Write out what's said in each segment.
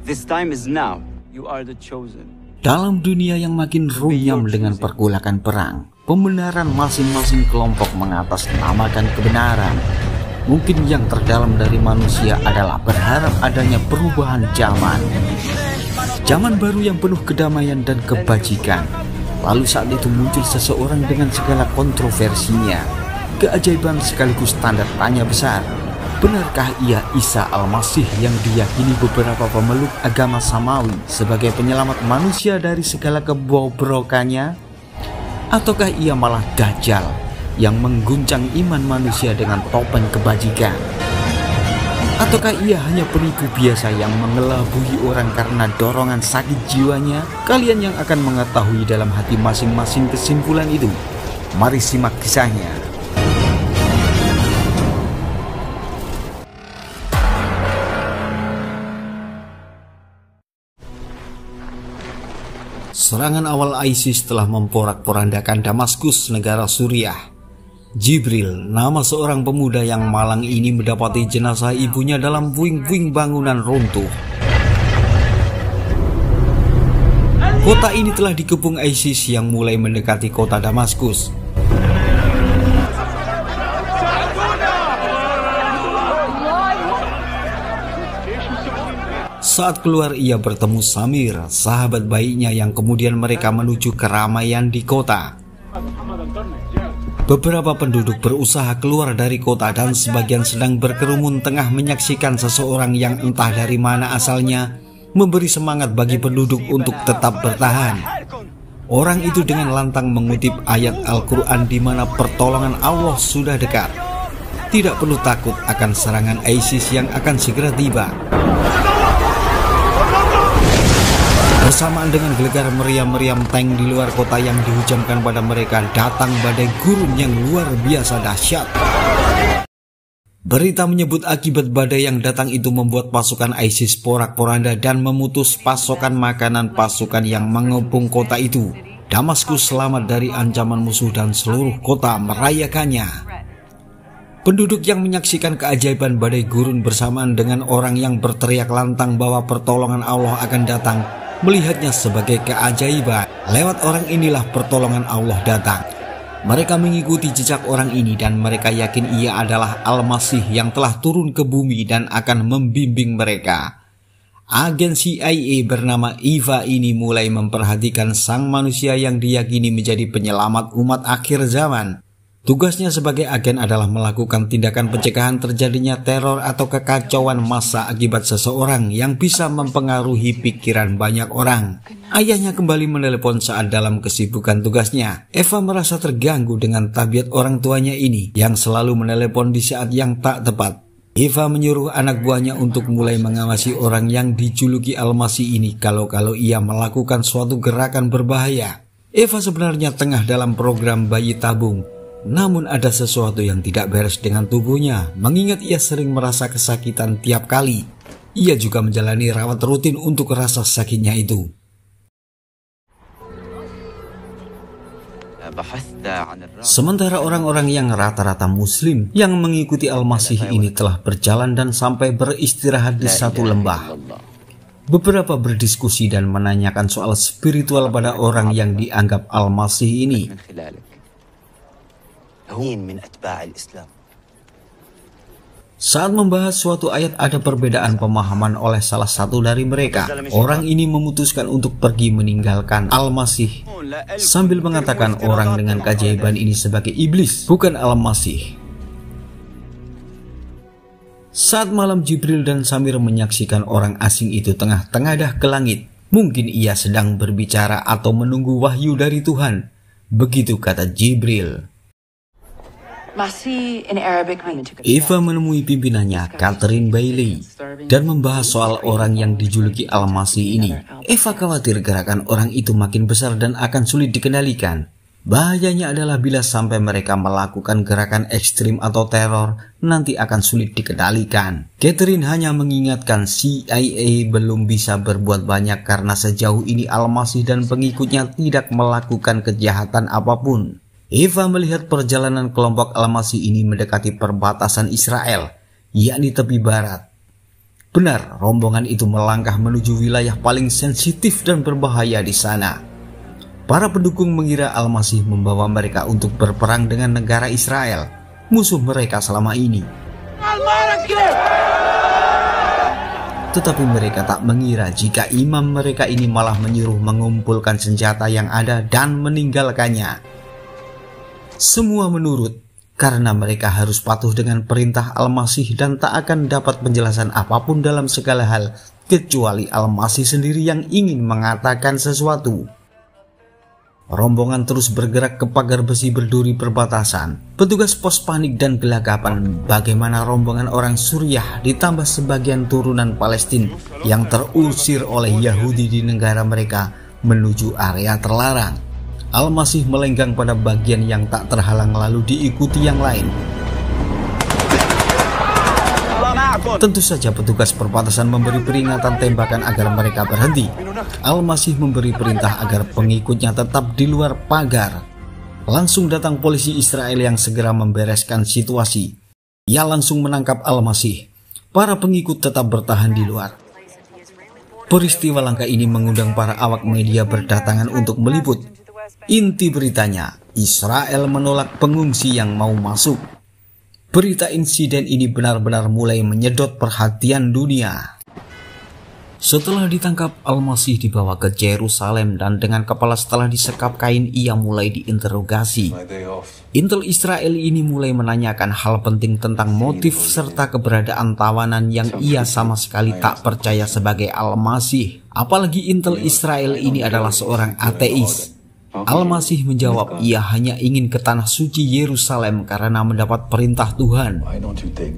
This time is now. You are the chosen. Dalam dunia yang makin runyam dengan pergolakan perang, pembenaran masing-masing kelompok mengatasnamakan kebenaran. Mungkin yang terdalam dari manusia adalah berharap adanya perubahan zaman. Zaman baru yang penuh kedamaian dan kebajikan. Lalu saat itu muncul seseorang dengan segala kontroversinya, keajaiban sekaligus tanda tanya besar. Benarkah ia Isa Al-Masih yang diyakini beberapa pemeluk agama Samawi sebagai penyelamat manusia dari segala kebobrokannya? Ataukah ia malah Dajjal yang mengguncang iman manusia dengan topeng kebajikan? Ataukah ia hanya penipu biasa yang mengelabui orang karena dorongan sakit jiwanya? Kalian yang akan mengetahui dalam hati masing-masing kesimpulan itu. Mari simak kisahnya. Serangan awal ISIS telah memporak-porandakan Damaskus, negara Suriah. Jibril, nama seorang pemuda yang malang ini, mendapati jenazah ibunya dalam puing-puing bangunan runtuh. Kota ini telah dikepung ISIS yang mulai mendekati kota Damaskus. Saat keluar ia bertemu Samir, sahabat baiknya yang kemudian mereka menuju keramaian di kota. Beberapa penduduk berusaha keluar dari kota dan sebagian sedang berkerumun tengah menyaksikan seseorang yang entah dari mana asalnya memberi semangat bagi penduduk untuk tetap bertahan. Orang itu dengan lantang mengutip ayat Al-Quran di mana pertolongan Allah sudah dekat. Tidak perlu takut akan serangan ISIS yang akan segera tiba. Bersamaan dengan gelegar meriam-meriam tank di luar kota yang dihujamkan pada mereka, datang badai gurun yang luar biasa dahsyat. Berita menyebut akibat badai yang datang itu membuat pasukan ISIS porak-poranda dan memutus pasokan makanan pasukan yang mengepung kota itu. Damaskus selamat dari ancaman musuh dan seluruh kota merayakannya. Penduduk yang menyaksikan keajaiban badai gurun bersamaan dengan orang yang berteriak lantang bahwa pertolongan Allah akan datang, melihatnya sebagai keajaiban. Lewat orang inilah pertolongan Allah datang. Mereka mengikuti jejak orang ini dan mereka yakin ia adalah Al-Masih yang telah turun ke bumi dan akan membimbing mereka. Agen CIA bernama Eva ini mulai memperhatikan sang manusia yang diyakini menjadi penyelamat umat akhir zaman. Tugasnya sebagai agen adalah melakukan tindakan pencegahan terjadinya teror atau kekacauan massa akibat seseorang yang bisa mempengaruhi pikiran banyak orang. Ayahnya kembali menelepon saat dalam kesibukan tugasnya. Eva merasa terganggu dengan tabiat orang tuanya ini yang selalu menelepon di saat yang tak tepat. Eva menyuruh anak buahnya untuk mulai mengawasi orang yang dijuluki Al-Masih ini kalau ia melakukan suatu gerakan berbahaya. Eva sebenarnya tengah dalam program bayi tabung. Namun ada sesuatu yang tidak beres dengan tubuhnya, mengingat ia sering merasa kesakitan tiap kali. Ia juga menjalani rawat rutin untuk rasa sakitnya itu. Sementara orang-orang yang rata-rata muslim yang mengikuti Al-Masih ini telah berjalan dan sampai beristirahat di satu lembah. Beberapa berdiskusi dan menanyakan soal spiritual pada orang yang dianggap Al-Masih ini. Saat membahas suatu ayat ada perbedaan pemahaman oleh salah satu dari mereka. Orang ini memutuskan untuk pergi meninggalkan Al-Masih sambil mengatakan orang dengan keajaiban ini sebagai iblis, bukan Al-Masih. Saat malam Jibril dan Samir menyaksikan orang asing itu tengah tengadah ke langit. Mungkin ia sedang berbicara atau menunggu wahyu dari Tuhan. Begitu kata Jibril. Eva menemui pimpinannya, Catherine Bailey, dan membahas soal orang yang dijuluki Al-Masih ini. Eva khawatir gerakan orang itu makin besar dan akan sulit dikendalikan. Bahayanya adalah bila sampai mereka melakukan gerakan ekstrim atau teror, nanti akan sulit dikendalikan. Catherine hanya mengingatkan CIA belum bisa berbuat banyak karena sejauh ini Al-Masih dan pengikutnya tidak melakukan kejahatan apapun. Eva melihat perjalanan kelompok Al-Masih ini mendekati perbatasan Israel, yakni tepi barat. Benar, rombongan itu melangkah menuju wilayah paling sensitif dan berbahaya di sana. Para pendukung mengira Al-Masih membawa mereka untuk berperang dengan negara Israel, musuh mereka selama ini. Tetapi mereka tak mengira jika imam mereka ini malah menyuruh mengumpulkan senjata yang ada dan meninggalkannya. Semua menurut, karena mereka harus patuh dengan perintah Al-Masih dan tak akan dapat penjelasan apapun dalam segala hal, kecuali Al-Masih sendiri yang ingin mengatakan sesuatu. Rombongan terus bergerak ke pagar besi berduri perbatasan. Petugas pos panik dan gelagapan bagaimana rombongan orang Suriah ditambah sebagian turunan Palestina yang terusir oleh Yahudi di negara mereka menuju area terlarang. Al-Masih melenggang pada bagian yang tak terhalang lalu diikuti yang lain. Tentu saja petugas perbatasan memberi peringatan tembakan agar mereka berhenti. Al-Masih memberi perintah agar pengikutnya tetap di luar pagar. Langsung datang polisi Israel yang segera membereskan situasi. Ia langsung menangkap Al-Masih. Para pengikut tetap bertahan di luar. Peristiwa langka ini mengundang para awak media berdatangan untuk meliput. Inti beritanya, Israel menolak pengungsi yang mau masuk. Berita insiden ini benar-benar mulai menyedot perhatian dunia. Setelah ditangkap, Al-Masih dibawa ke Yerusalem dan dengan kepala setelah disekap kain ia mulai diinterogasi. Intel Israel ini mulai menanyakan hal penting tentang motif serta keberadaan tawanan yang ia sama sekali tak percaya sebagai Al-Masih. Apalagi Intel Israel ini adalah seorang ateis. Al-Masih menjawab ia hanya ingin ke tanah suci Yerusalem karena mendapat perintah Tuhan.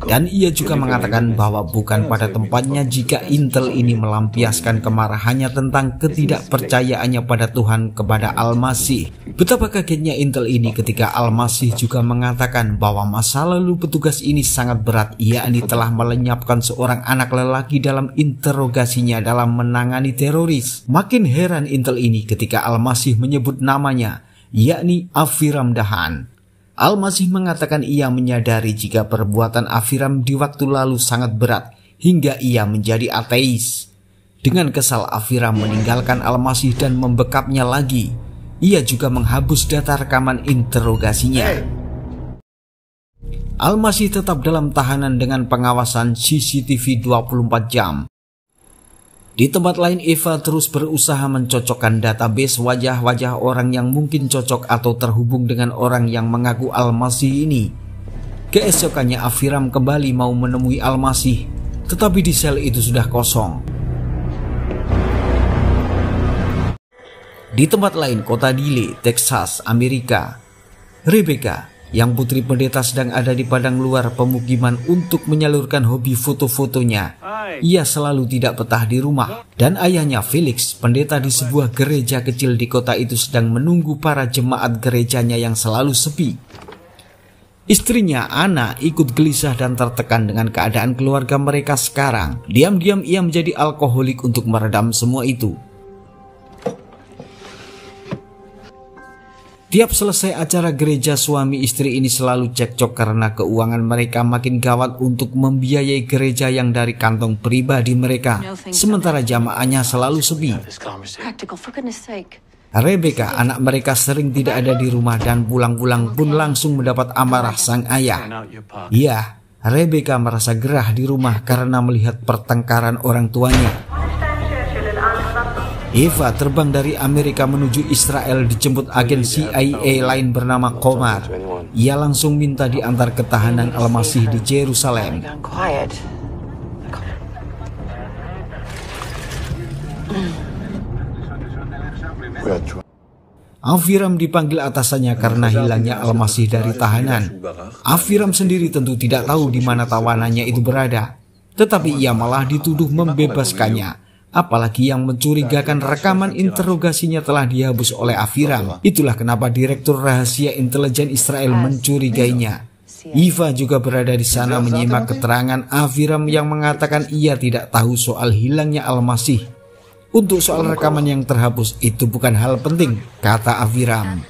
Dan ia juga mengatakan bahwa bukan pada tempatnya jika Intel ini melampiaskan kemarahannya tentang ketidakpercayaannya pada Tuhan kepada Al-Masih. Betapa kagetnya Intel ini ketika Al-Masih juga mengatakan bahwa masa lalu petugas ini sangat berat, yakni telah melenyapkan seorang anak lelaki dalam interogasinya dalam menangani teroris. Makin heran Intel ini ketika Al-Masih menyebut namanya, yakni Aviram Dahan. Al-Masih mengatakan ia menyadari jika perbuatan Aviram di waktu lalu sangat berat hingga ia menjadi ateis. Dengan kesal Aviram meninggalkan Al-Masih dan membekapnya lagi. Ia juga menghabis data rekaman interogasinya. Al-Masih tetap dalam tahanan dengan pengawasan CCTV 24 jam. Di tempat lain, Eva terus berusaha mencocokkan database wajah-wajah orang yang mungkin cocok atau terhubung dengan orang yang mengaku Al-Masih ini. Keesokannya Aviram kembali mau menemui Al-Masih, tetapi di sel itu sudah kosong. Di tempat lain, kota Dile, Texas, Amerika, Rebecca, yang putri pendeta sedang ada di padang luar pemukiman untuk menyalurkan hobi foto-fotonya. Ia selalu tidak betah di rumah dan ayahnya Felix, pendeta di sebuah gereja kecil di kota itu sedang menunggu para jemaat gerejanya yang selalu sepi. Istrinya Anna ikut gelisah dan tertekan dengan keadaan keluarga mereka sekarang. Diam-diam ia menjadi alkoholik untuk meredam semua itu. Tiap selesai acara gereja, suami istri ini selalu cekcok karena keuangan mereka makin gawat untuk membiayai gereja yang dari kantong pribadi mereka, sementara jamaahnya selalu sepi. Rebecca, anak mereka sering tidak ada di rumah dan pulang-pulang pun langsung mendapat amarah sang ayah. Iya, Rebecca merasa gerah di rumah karena melihat pertengkaran orang tuanya. Eva terbang dari Amerika menuju Israel dijemput agen CIA lain bernama Komar. Ia langsung minta diantar ke tahanan Al-Masih di Yerusalem. Aviram dipanggil atasannya karena hilangnya Al-Masih dari tahanan. Aviram sendiri tentu tidak tahu di mana tawanannya itu berada, tetapi ia malah dituduh membebaskannya. Apalagi yang mencurigakan rekaman interogasinya telah dihapus oleh Aviram. Itulah kenapa Direktur Rahasia Intelijen Israel mencurigainya. Eva juga berada di sana menyimak keterangan Aviram yang mengatakan ia tidak tahu soal hilangnya Al-Masih. Untuk soal rekaman yang terhapus itu bukan hal penting, kata Aviram.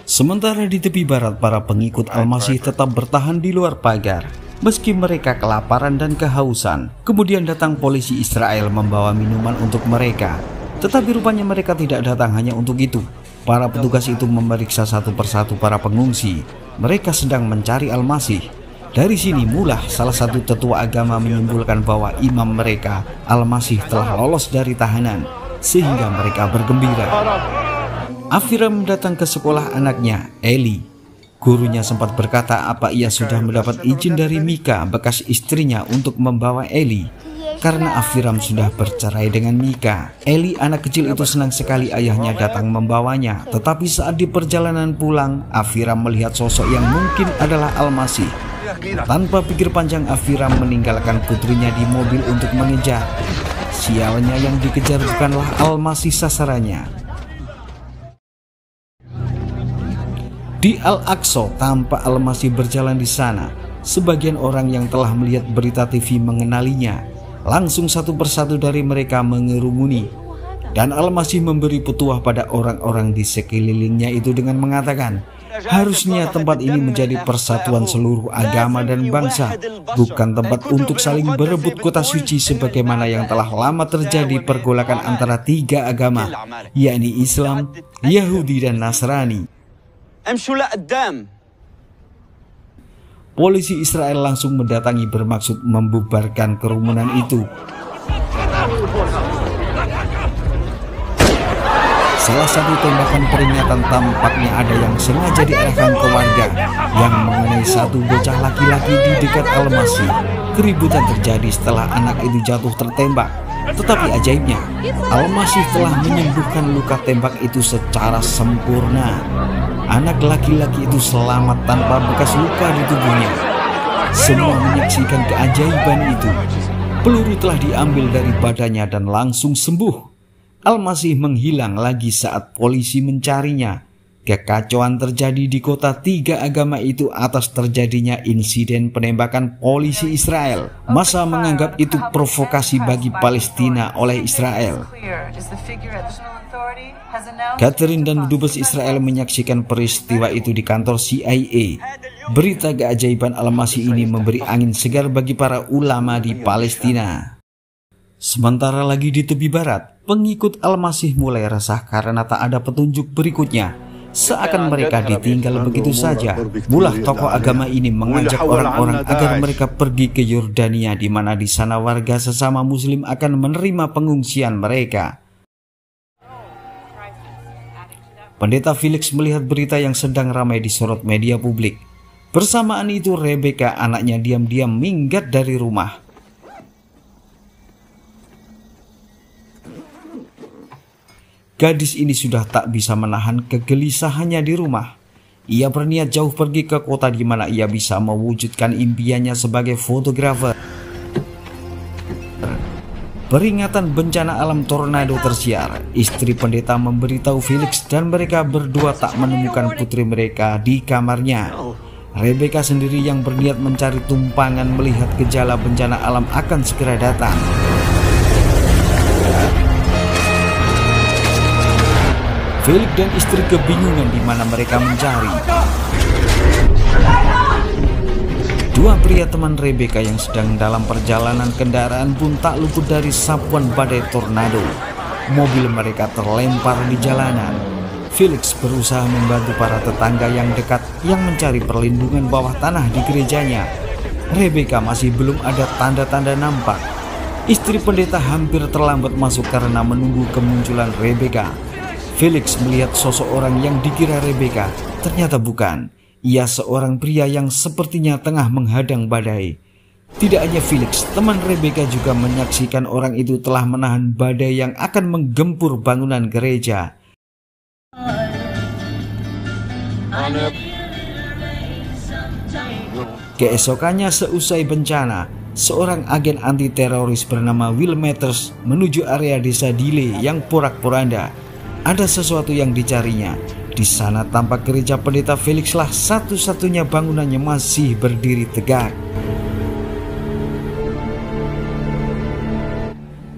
Sementara di tepi barat, para pengikut Al-Masih tetap bertahan di luar pagar. meski mereka kelaparan dan kehausan. Kemudian datang polisi Israel membawa minuman untuk mereka. Tetapi rupanya mereka tidak datang hanya untuk itu. Para petugas itu memeriksa satu persatu para pengungsi. Mereka sedang mencari Al-Masih. Dari sini mulai salah satu tetua agama menyimpulkan bahwa imam mereka, Al-Masih, telah lolos dari tahanan, sehingga mereka bergembira. Afiram datang ke sekolah anaknya, Eli. Gurunya sempat berkata apa ia sudah mendapat izin dari Mika, bekas istrinya, untuk membawa Eli, karena Afiram sudah bercerai dengan Mika. Eli, anak kecil itu, senang sekali ayahnya datang membawanya. Tetapi saat di perjalanan pulang, Afiram melihat sosok yang mungkin adalah Al-Masih. Tanpa pikir panjang, Afiram meninggalkan putrinya di mobil untuk mengejar. Sialnya, yang dikejar bukanlah Al-Masih sasarannya. Di Al-Aqsa, tanpa Al-Masih berjalan di sana, sebagian orang yang telah melihat berita TV mengenalinya. Langsung satu persatu dari mereka mengerumuni, dan Al-Masih memberi petuah pada orang-orang di sekelilingnya itu dengan mengatakan, harusnya tempat ini menjadi persatuan seluruh agama dan bangsa, bukan tempat untuk saling berebut kota suci sebagaimana yang telah lama terjadi pergolakan antara tiga agama, yakni Islam, Yahudi, dan Nasrani. Polisi Israel langsung mendatangi bermaksud membubarkan kerumunan itu. Salah satu tembakan peringatan tampaknya ada yang sengaja diarahkan ke warga yang mengenai satu bocah laki-laki di dekat Al-Masih. Keributan terjadi setelah anak itu jatuh tertembak. Tetapi ajaibnya, Al-Masih telah menyembuhkan luka tembak itu secara sempurna. Anak laki-laki itu selamat tanpa bekas luka di tubuhnya. Semua menyaksikan keajaiban itu. Peluru telah diambil dari badannya dan langsung sembuh. Al-Masih menghilang lagi saat polisi mencarinya. Kekacauan terjadi di kota tiga agama itu atas terjadinya insiden penembakan polisi Israel. Massa menganggap itu provokasi bagi Palestina oleh Israel. Catherine dan dubes Israel menyaksikan peristiwa itu di kantor CIA. Berita keajaiban Al-Masih ini memberi angin segar bagi para ulama di Palestina. Sementara lagi di tepi barat, pengikut Al-Masih mulai resah karena tak ada petunjuk berikutnya. Seakan mereka ditinggal begitu saja. Mulai tokoh agama ini mengajak orang-orang agar mereka pergi ke Yordania, di mana di sana warga sesama Muslim akan menerima pengungsian mereka. Pendeta Felix melihat berita yang sedang ramai disorot media publik. Bersamaan itu, Rebecca, anaknya, diam-diam minggat dari rumah. Gadis ini sudah tak bisa menahan kegelisahannya di rumah. Ia berniat jauh pergi ke kota di mana ia bisa mewujudkan impiannya sebagai fotografer. Peringatan bencana alam tornado tersiar. Istri pendeta memberitahu Felix dan mereka berdua tak menemukan putri mereka di kamarnya. Rebecca sendiri yang berniat mencari tumpangan melihat gejala bencana alam akan segera datang. Felix dan istri kebingungan di mana mereka mencari. Dua pria teman Rebecca yang sedang dalam perjalanan kendaraan pun tak luput dari sapuan badai tornado. Mobil mereka terlempar di jalanan. Felix berusaha membantu para tetangga yang dekat yang mencari perlindungan bawah tanah di gerejanya. Rebecca masih belum ada tanda-tanda nampak. Istri pendeta hampir terlambat masuk karena menunggu kemunculan Rebecca. Felix melihat sosok orang yang dikira Rebecca, ternyata bukan. Ia seorang pria yang sepertinya tengah menghadang badai. Tidak hanya Felix, teman Rebecca juga menyaksikan orang itu telah menahan badai yang akan menggempur bangunan gereja. Keesokannya seusai bencana, seorang agen anti-teroris bernama Will Matters menuju area desa Dile yang porak-poranda. Ada sesuatu yang dicarinya. Di sana tampak gereja pendeta Felix lah satu-satunya bangunannya masih berdiri tegak.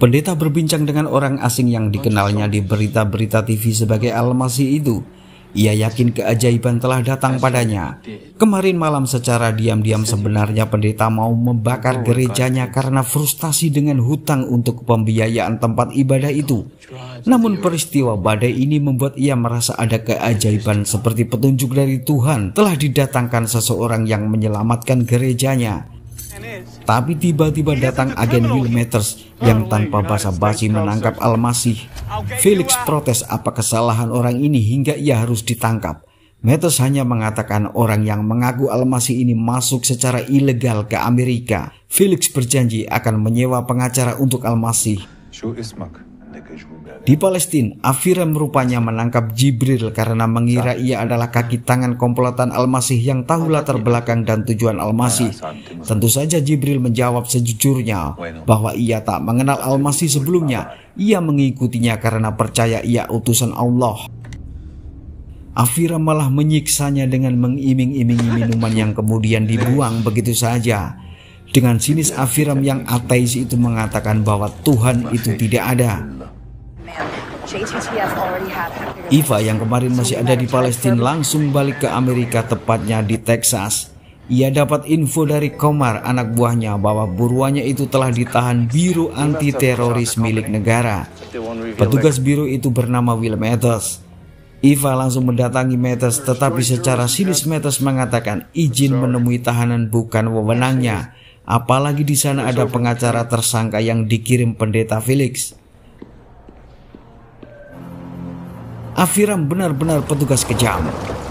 Pendeta berbincang dengan orang asing yang dikenalnya di berita-berita TV sebagai Al-Masih itu. Ia yakin keajaiban telah datang padanya. Kemarin malam secara diam-diam sebenarnya pendeta mau membakar gerejanya karena frustasi dengan hutang untuk pembiayaan tempat ibadah itu. Namun peristiwa badai ini membuat ia merasa ada keajaiban seperti petunjuk dari Tuhan telah didatangkan seseorang yang menyelamatkan gerejanya. Tapi tiba-tiba datang agen Will Matters yang tanpa basa-basi menangkap Al-Masih. Felix protes apa kesalahan orang ini hingga ia harus ditangkap. Matters hanya mengatakan orang yang mengaku Al-Masih ini masuk secara ilegal ke Amerika. Felix berjanji akan menyewa pengacara untuk Al-Masih. Di Palestina, Aviram rupanya menangkap Jibril karena mengira ia adalah kaki tangan komplotan Al-Masih yang tahu latar belakang dan tujuan Al-Masih. Tentu saja Jibril menjawab sejujurnya bahwa ia tak mengenal Al-Masih sebelumnya. Ia mengikutinya karena percaya ia utusan Allah. Aviram malah menyiksanya dengan mengiming-imingi minuman yang kemudian dibuang begitu saja. Dengan sinis Aviram yang ateis itu mengatakan bahwa Tuhan itu tidak ada. Eva yang kemarin masih ada di Palestina langsung balik ke Amerika, tepatnya di Texas. Ia dapat info dari Komar, anak buahnya, bahwa buruannya itu telah ditahan Biro Anti Teroris milik negara. Petugas biro itu bernama Will Matters. Eva langsung mendatangi Matters, tetapi secara sinis Matters mengatakan izin menemui tahanan bukan wewenangnya. Apalagi di sana ada pengacara tersangka yang dikirim pendeta Felix. Aviram benar-benar petugas kejam.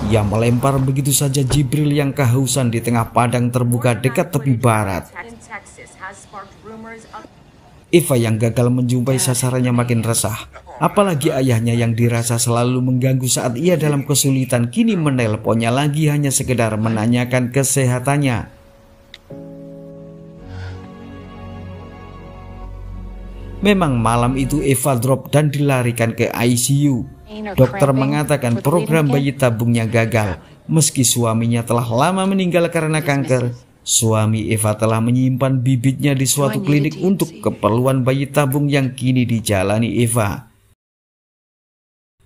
Ia melempar begitu saja Jibril yang kehausan di tengah padang terbuka dekat tepi barat. Eva yang gagal menjumpai sasarannya makin resah. Apalagi ayahnya yang dirasa selalu mengganggu saat ia dalam kesulitan kini menelponnya lagi hanya sekedar menanyakan kesehatannya. Memang malam itu Eva drop dan dilarikan ke ICU. Dokter mengatakan program bayi tabungnya gagal. Meski suaminya telah lama meninggal karena kanker, suami Eva telah menyimpan bibitnya di suatu klinik untuk keperluan bayi tabung yang kini dijalani Eva.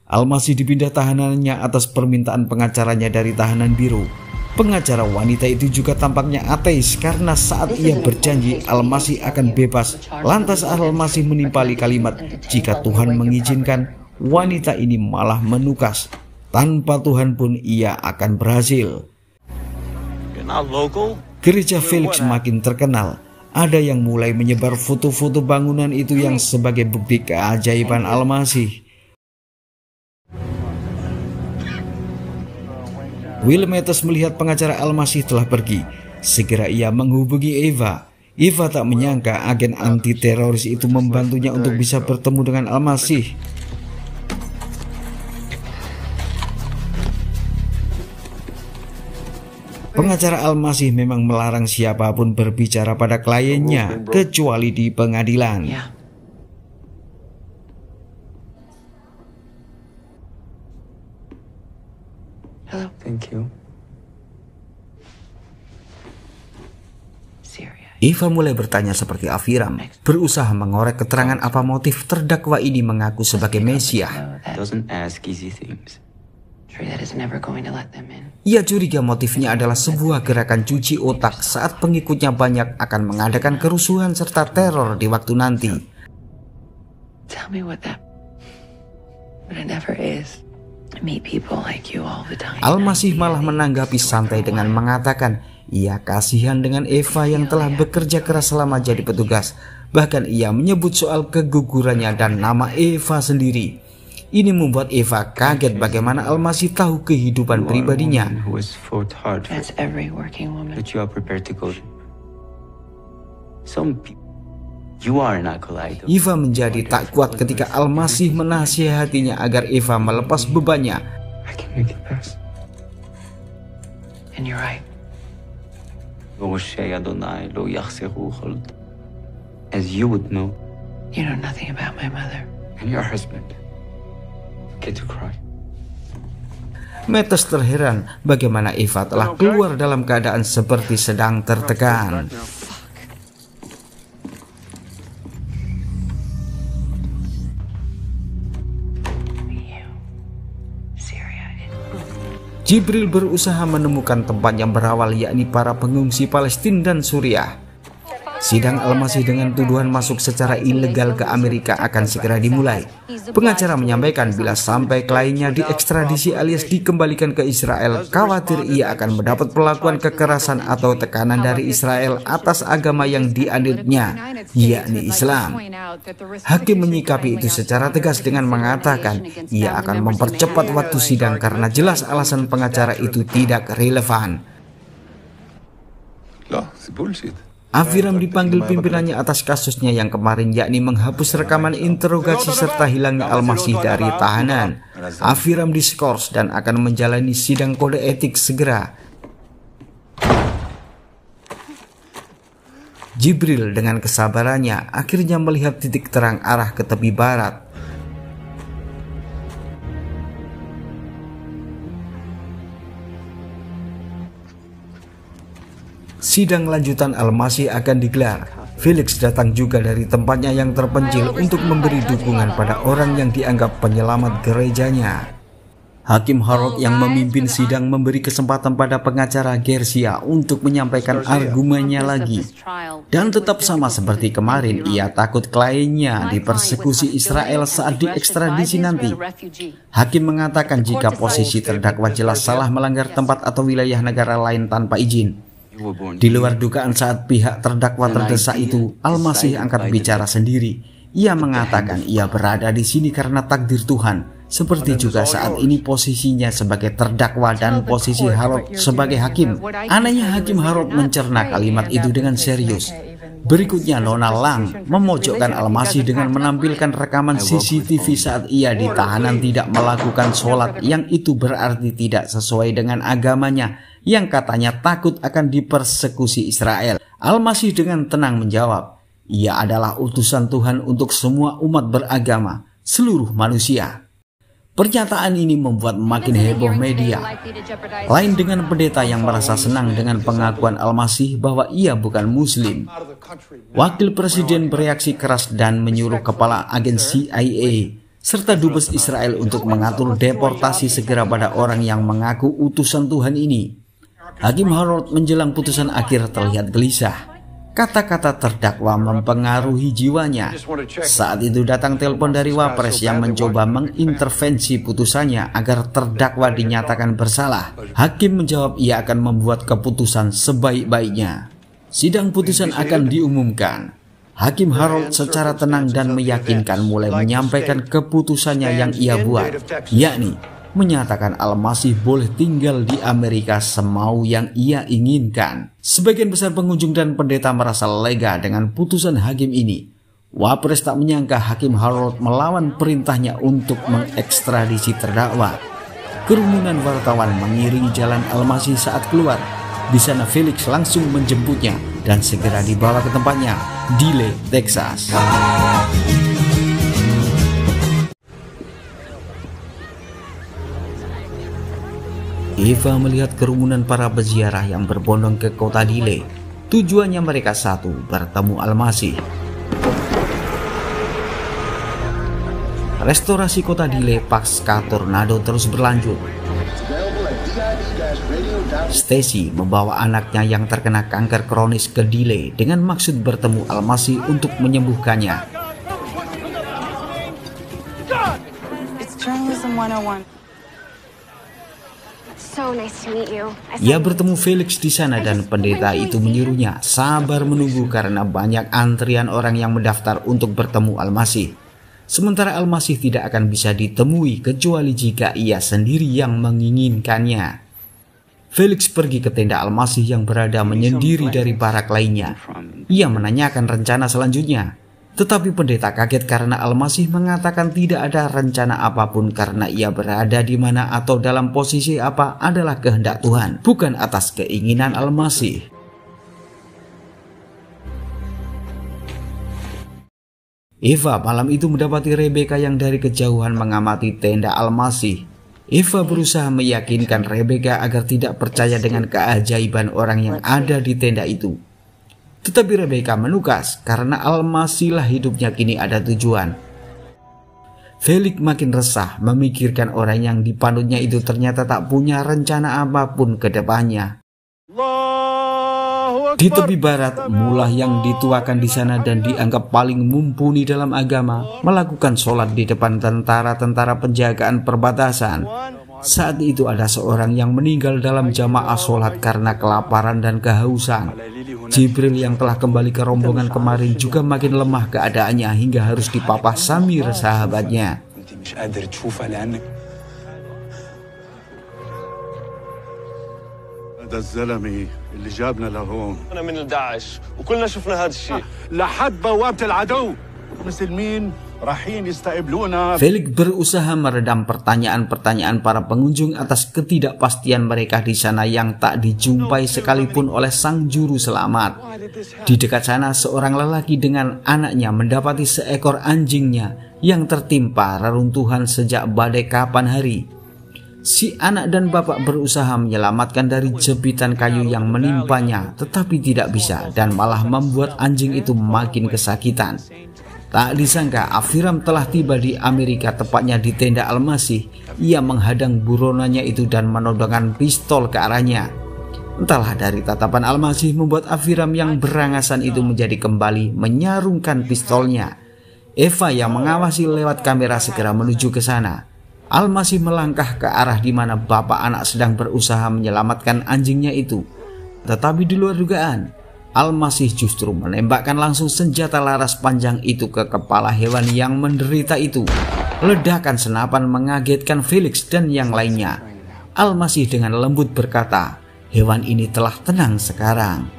Al-Masih dipindah tahanannya atas permintaan pengacaranya dari tahanan biru. Pengacara wanita itu juga tampaknya ateis karena saat ia berjanji Al-Masih akan bebas, lantas Al-Masih menimpali kalimat, "Jika Tuhan mengizinkan," wanita ini malah menukas, "Tanpa Tuhan pun ia akan berhasil." Gereja Felix makin terkenal. Ada yang mulai menyebar foto-foto bangunan itu yang sebagai bukti keajaiban Al-Masih. Will Matters melihat pengacara Al-Masih telah pergi. Segera ia menghubungi Eva. Eva tak menyangka agen anti teroris itu membantunya untuk bisa bertemu dengan Al-Masih. Pengacara Al-Masih memang melarang siapapun berbicara pada kliennya kecuali di pengadilan. Thank you. Eva mulai bertanya seperti Aviram, berusaha mengorek keterangan apa motif terdakwa ini mengaku sebagai Mesias. Doesn't ask easy things. Ia curiga motifnya adalah sebuah gerakan cuci otak saat pengikutnya banyak akan mengadakan kerusuhan serta teror di waktu nanti. Al-Masih malah menanggapi santai dengan mengatakan ia kasihan dengan Eva yang telah bekerja keras selama jadi petugas. Bahkan ia menyebut soal kegugurannya dan nama Eva sendiri. Ini membuat Eva kaget bagaimana Al-Masih tahu kehidupan pribadinya. Eva menjadi tak kuat ketika Al-Masih menasihatinya agar Eva melepas bebannya. As you would know. You know nothing about my mother. And your husband. Get to cry. Matters terheran bagaimana Eva telah keluar dalam keadaan seperti sedang tertekan. Jibril berusaha menemukan tempat yang berawal, yakni para pengungsi Palestina dan Suriah. Sidang Al-Masih dengan tuduhan masuk secara ilegal ke Amerika akan segera dimulai. Pengacara menyampaikan bila sampai kliennya diekstradisi alias dikembalikan ke Israel, khawatir ia akan mendapat perlakuan kekerasan atau tekanan dari Israel atas agama yang dianutnya, yakni Islam. Hakim menyikapi itu secara tegas dengan mengatakan ia akan mempercepat waktu sidang karena jelas alasan pengacara itu tidak relevan. Aviram dipanggil pimpinannya atas kasusnya yang kemarin, yakni menghapus rekaman interogasi serta hilangnya Al-Masih dari tahanan. Aviram diskors dan akan menjalani sidang kode etik segera. Jibril dengan kesabarannya akhirnya melihat titik terang arah ke tepi barat. Sidang lanjutan Al-Masih akan digelar. Felix datang juga dari tempatnya yang terpencil untuk memberi dukungan pada orang yang dianggap penyelamat gerejanya. Hakim Harod yang memimpin sidang memberi kesempatan pada pengacara Gersia untuk menyampaikan argumennya lagi. Dan tetap sama seperti kemarin, ia takut kliennya dipersekusi Israel saat diekstradisi nanti. Hakim mengatakan jika posisi terdakwa jelas salah melanggar tempat atau wilayah negara lain tanpa izin. Di luar dugaan saat pihak terdakwa terdesak itu, Al-Masih angkat bicara sendiri. Ia mengatakan ia berada di sini karena takdir Tuhan, seperti juga saat ini posisinya sebagai terdakwa dan posisi Harod sebagai hakim. Anehnya Hakim Harod mencerna kalimat itu dengan serius. Berikutnya Nona Lang memojokkan Al-Masih dengan menampilkan rekaman CCTV saat ia di tahanan tidak melakukan sholat, yang itu berarti tidak sesuai dengan agamanya yang katanya takut akan dipersekusi Israel. Al-Masih dengan tenang menjawab, ia adalah utusan Tuhan untuk semua umat beragama, seluruh manusia. Pernyataan ini membuat makin heboh media. Lain dengan pendeta yang merasa senang dengan pengakuan Al-Masih bahwa ia bukan Muslim. Wakil Presiden bereaksi keras dan menyuruh kepala agen CIA serta dubes Israel untuk mengatur deportasi segera pada orang yang mengaku utusan Tuhan ini. Hakim Harod menjelang putusan akhir terlihat gelisah. Kata-kata terdakwa mempengaruhi jiwanya. Saat itu datang telepon dari Wapres yang mencoba mengintervensi putusannya agar terdakwa dinyatakan bersalah. Hakim menjawab ia akan membuat keputusan sebaik-baiknya. Sidang putusan akan diumumkan. Hakim Harod secara tenang dan meyakinkan mulai menyampaikan keputusannya yang ia buat, yakni menyatakan Al-Masih boleh tinggal di Amerika semau yang ia inginkan. Sebagian besar pengunjung dan pendeta merasa lega dengan putusan hakim ini. Wapres tak menyangka Hakim Harod melawan perintahnya untuk mengekstradisi terdakwa. Kerumunan wartawan mengiringi jalan Al-Masih saat keluar. Di sana Felix langsung menjemputnya dan segera dibawa ke tempatnya, Dile, Texas. Eva melihat kerumunan para peziarah yang berbondong ke kota Dile. Tujuannya mereka satu, bertemu Al-Masih. Restorasi kota Dile pasca tornado terus berlanjut. Stacy membawa anaknya yang terkena kanker kronis ke Dile dengan maksud bertemu Al-Masih untuk menyembuhkannya. It's Journalism 101. Ia bertemu Felix di sana dan pendeta itu menyuruhnya sabar menunggu karena banyak antrian orang yang mendaftar untuk bertemu Al-Masih. Sementara Al-Masih tidak akan bisa ditemui kecuali jika ia sendiri yang menginginkannya. Felix pergi ke tenda Al-Masih yang berada menyendiri dari barak lainnya. Ia menanyakan rencana selanjutnya. Tetapi pendeta kaget karena Al-Masih mengatakan tidak ada rencana apapun karena ia berada di mana atau dalam posisi apa adalah kehendak Tuhan, bukan atas keinginan Al-Masih. Eva malam itu mendapati Rebecca yang dari kejauhan mengamati tenda Al-Masih. Eva berusaha meyakinkan Rebecca agar tidak percaya dengan keajaiban orang yang ada di tenda itu. Tetapi Rebecca menukas karena Al-Masih lah hidupnya kini ada tujuan. Felix makin resah memikirkan orang yang dipanutnya itu ternyata tak punya rencana apapun ke depannya. Di tepi barat, Mullah yang dituakan di sana dan dianggap paling mumpuni dalam agama melakukan sholat di depan tentara-tentara penjagaan perbatasan. Saat itu ada seorang yang meninggal dalam jamaah sholat karena kelaparan dan kehausan. Jibril yang telah kembali ke rombongan kemarin juga makin lemah keadaannya hingga harus dipapah Samir sahabatnya. هذا الزلمه اللي جابنا لهون أنا من داعش وكلنا شفنا هذا الشيء لحد بوابه العدو مسلمين رايحين يستقبلونا. Felix berusaha meredam pertanyaan-pertanyaan para pengunjung atas ketidakpastian mereka di sana yang tak dijumpai sekalipun oleh sang juru selamat. Di dekat sana seorang lelaki dengan anaknya mendapati seekor anjingnya yang tertimpa reruntuhan sejak badai kapan hari. Si anak dan bapak berusaha menyelamatkan dari jepitan kayu yang menimpanya, tetapi tidak bisa dan malah membuat anjing itu makin kesakitan. Tak disangka Afiram telah tiba di Amerika, tepatnya di tenda Al-Masih. Ia menghadang buronannya itu dan menodongkan pistol ke arahnya. Entahlah dari tatapan Al-Masih membuat Afiram yang berangasan itu menjadi kembali menyarungkan pistolnya. Eva yang mengawasi lewat kamera segera menuju ke sana. Al-Masih melangkah ke arah di mana bapak anak sedang berusaha menyelamatkan anjingnya itu. Tetapi di luar dugaan, Al-Masih justru menembakkan langsung senjata laras panjang itu ke kepala hewan yang menderita itu. Ledakan senapan mengagetkan Felix dan yang lainnya. Al-Masih dengan lembut berkata, hewan ini telah tenang sekarang.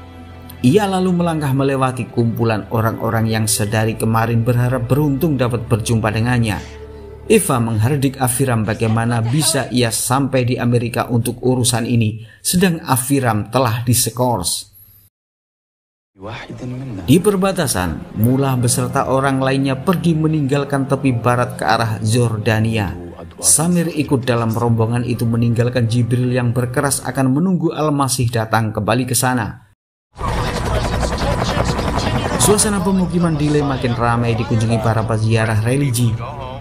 Ia lalu melangkah melewati kumpulan orang-orang yang sedari kemarin berharap beruntung dapat berjumpa dengannya. Eva menghardik Afiram bagaimana bisa ia sampai di Amerika untuk urusan ini, sedang Afiram telah diskors. Di perbatasan, Mullah beserta orang lainnya pergi meninggalkan tepi barat ke arah Jordania. Samir ikut dalam rombongan itu meninggalkan Jibril yang berkeras akan menunggu Al-Masih datang kembali ke sana. Suasana pemukiman Dile makin ramai dikunjungi para peziarah religi.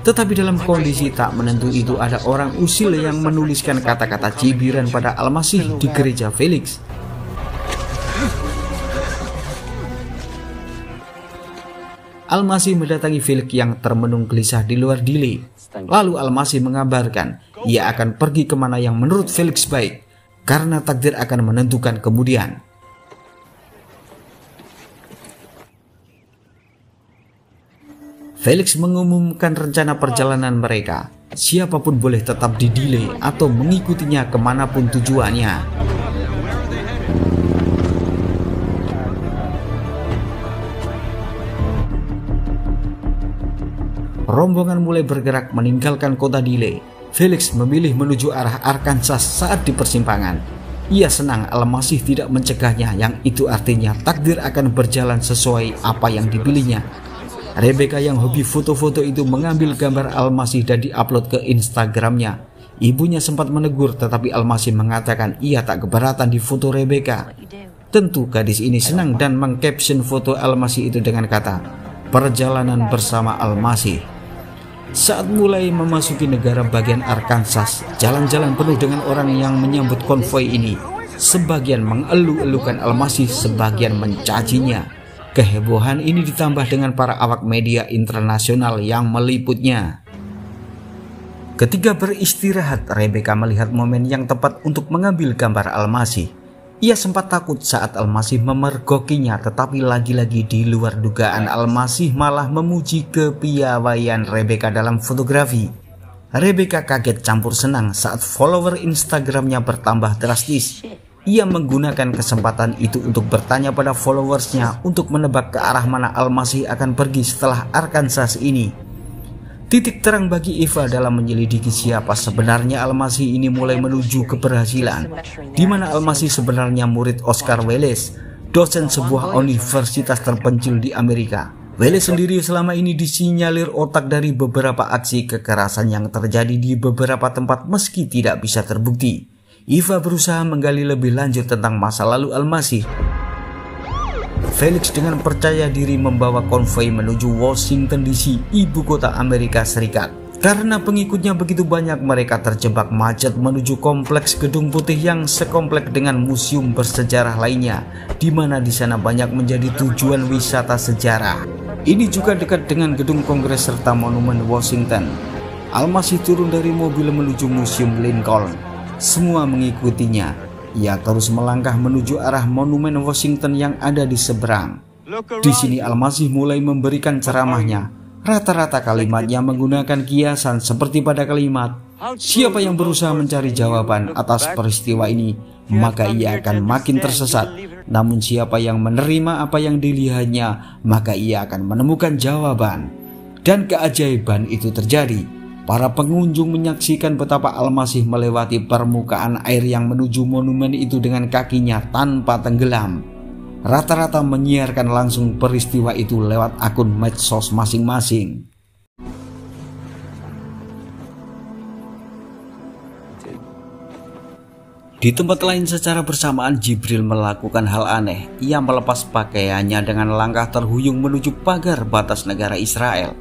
Tetapi dalam kondisi tak menentu itu ada orang usil yang menuliskan kata-kata cibiran pada Al-Masih di gereja Felix. Al-Masih mendatangi Felix yang termenung gelisah di luar Dile. Lalu Al-Masih mengabarkan ia akan pergi kemana yang menurut Felix baik, karena takdir akan menentukan kemudian. Felix mengumumkan rencana perjalanan mereka. Siapapun boleh tetap di Dile atau mengikutinya kemanapun tujuannya. Rombongan mulai bergerak meninggalkan kota Dile. Felix memilih menuju arah Arkansas saat di persimpangan. Ia senang Al-Masih tidak mencegahnya, yang itu artinya takdir akan berjalan sesuai apa yang dipilihnya. Rebecca yang hobi foto-foto itu mengambil gambar Al-Masih dan diupload ke Instagramnya. Ibunya sempat menegur, tetapi Al-Masih mengatakan ia tak keberatan di foto Rebecca. Tentu gadis ini senang dan mengcaption foto Al-Masih itu dengan kata, "Perjalanan bersama Al-Masih." Saat mulai memasuki negara bagian Arkansas, jalan-jalan penuh dengan orang yang menyambut konvoi ini. Sebagian mengeluh-elukan Al-Masih, sebagian mencacinya. Kehebohan ini ditambah dengan para awak media internasional yang meliputnya. Ketika beristirahat, Rebecca melihat momen yang tepat untuk mengambil gambar Al-Masih. Ia sempat takut saat Al-Masih memergokinya, tetapi lagi-lagi di luar dugaan Al-Masih malah memuji kepiawaian Rebecca dalam fotografi. Rebecca kaget campur senang saat follower Instagramnya bertambah drastis. Ia menggunakan kesempatan itu untuk bertanya pada followersnya untuk menebak ke arah mana Al-Masih akan pergi setelah Arkansas ini. Titik terang bagi Eva dalam menyelidiki siapa sebenarnya Al-Masih ini mulai menuju keberhasilan, di mana Al-Masih sebenarnya murid Oscar Welles, dosen sebuah universitas terpencil di Amerika. Welles sendiri selama ini disinyalir otak dari beberapa aksi kekerasan yang terjadi di beberapa tempat meski tidak bisa terbukti. Eva berusaha menggali lebih lanjut tentang masa lalu Al-Masih. Felix dengan percaya diri membawa konvoi menuju Washington DC, ibu kota Amerika Serikat. Karena pengikutnya begitu banyak, mereka terjebak macet menuju kompleks Gedung Putih yang sekompleks dengan museum bersejarah lainnya, di mana di sana banyak menjadi tujuan wisata sejarah. Ini juga dekat dengan Gedung Kongres serta Monumen Washington. Al-Masih turun dari mobil menuju Museum Lincoln. Semua mengikutinya. Ia terus melangkah menuju arah Monumen Washington yang ada di seberang. Di sini Al-Masih mulai memberikan ceramahnya. Rata-rata kalimatnya menggunakan kiasan seperti pada kalimat, siapa yang berusaha mencari jawaban atas peristiwa ini, maka ia akan makin tersesat. Namun siapa yang menerima apa yang dilihatnya, maka ia akan menemukan jawaban. Dan keajaiban itu terjadi. Para pengunjung menyaksikan betapa Al-Masih melewati permukaan air yang menuju monumen itu dengan kakinya tanpa tenggelam. Rata-rata menyiarkan langsung peristiwa itu lewat akun medsos masing-masing. Di tempat lain secara bersamaan Jibril melakukan hal aneh. Ia melepas pakaiannya dengan langkah terhuyung menuju pagar batas negara Israel.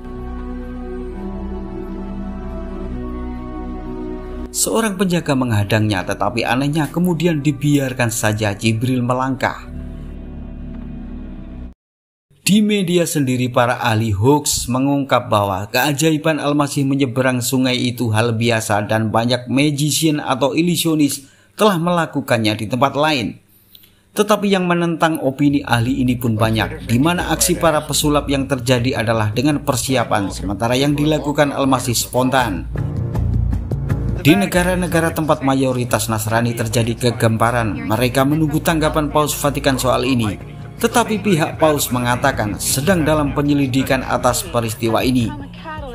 Seorang penjaga menghadangnya, tetapi anehnya kemudian dibiarkan saja Jibril melangkah. Di media sendiri para ahli hoax mengungkap bahwa keajaiban Al-Masih menyeberang sungai itu hal biasa dan banyak magician atau ilusionis telah melakukannya di tempat lain. Tetapi yang menentang opini ahli ini pun banyak, di mana aksi para pesulap yang terjadi adalah dengan persiapan, sementara yang dilakukan Al-Masih spontan. Di negara-negara tempat mayoritas Nasrani terjadi kegemparan, mereka menunggu tanggapan Paus Vatikan soal ini. Tetapi pihak Paus mengatakan sedang dalam penyelidikan atas peristiwa ini.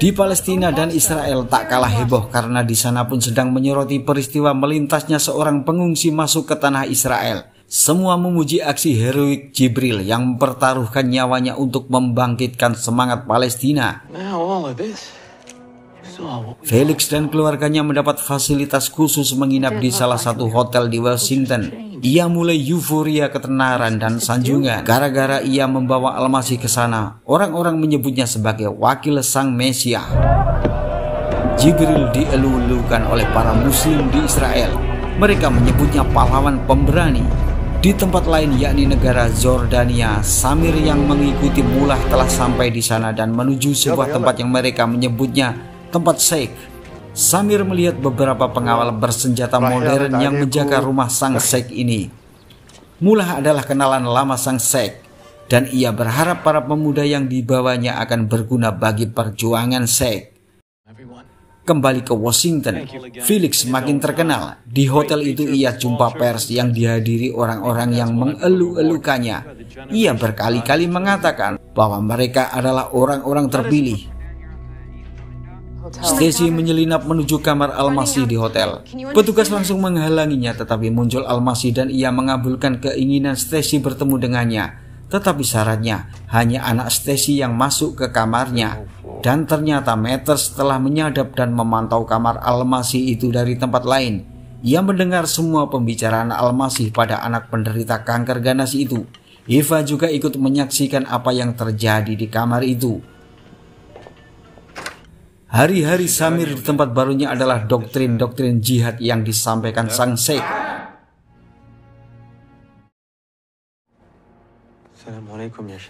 Di Palestina dan Israel tak kalah heboh karena di sana pun sedang menyoroti peristiwa melintasnya seorang pengungsi masuk ke tanah Israel. Semua memuji aksi heroik Jibril yang mempertaruhkan nyawanya untuk membangkitkan semangat Palestina. Felix dan keluarganya mendapat fasilitas khusus menginap di salah satu hotel di Washington. Ia mulai euforia ketenaran dan sanjungan gara-gara ia membawa Al-Masih ke sana. Orang-orang menyebutnya sebagai wakil sang Mesias. Jibril dielu-elukan oleh para muslim di Israel. Mereka menyebutnya pahlawan pemberani. Di tempat lain yakni negara Jordania, Samir yang mengikuti Mullah telah sampai di sana dan menuju sebuah tempat yang mereka menyebutnya tempat Sheikh. Samir melihat beberapa pengawal bersenjata modern yang menjaga rumah sang Sheikh ini. Mullah adalah kenalan lama sang Sheikh dan ia berharap para pemuda yang dibawanya akan berguna bagi perjuangan Sheikh. Kembali ke Washington, Felix makin terkenal. Di hotel itu ia jumpa pers yang dihadiri orang-orang yang mengelu-elukannya. Ia berkali-kali mengatakan bahwa mereka adalah orang-orang terpilih. Stacy menyelinap menuju kamar Al-Masih di hotel. Petugas langsung menghalanginya, tetapi muncul Al-Masih dan ia mengabulkan keinginan Stacy bertemu dengannya. Tetapi syaratnya hanya anak Stacy yang masuk ke kamarnya. Dan ternyata Matters telah menyadap dan memantau kamar Al-Masih itu dari tempat lain. Ia mendengar semua pembicaraan Al-Masih pada anak penderita kanker ganas itu. Eva juga ikut menyaksikan apa yang terjadi di kamar itu. Hari-hari Samir di tempat barunya adalah doktrin-doktrin jihad yang disampaikan sang Sheikh.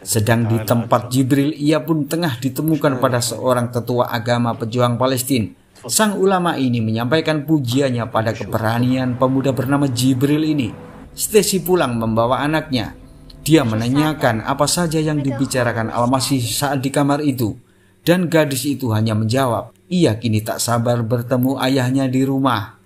Sedang di tempat Jibril, ia pun tengah ditemukan pada seorang tetua agama pejuang Palestina. Sang ulama ini menyampaikan pujiannya pada keberanian pemuda bernama Jibril ini. Stacy pulang membawa anaknya. Dia menanyakan apa saja yang dibicarakan Al-Masih saat di kamar itu. Dan gadis itu hanya menjawab, ia kini tak sabar bertemu ayahnya di rumah.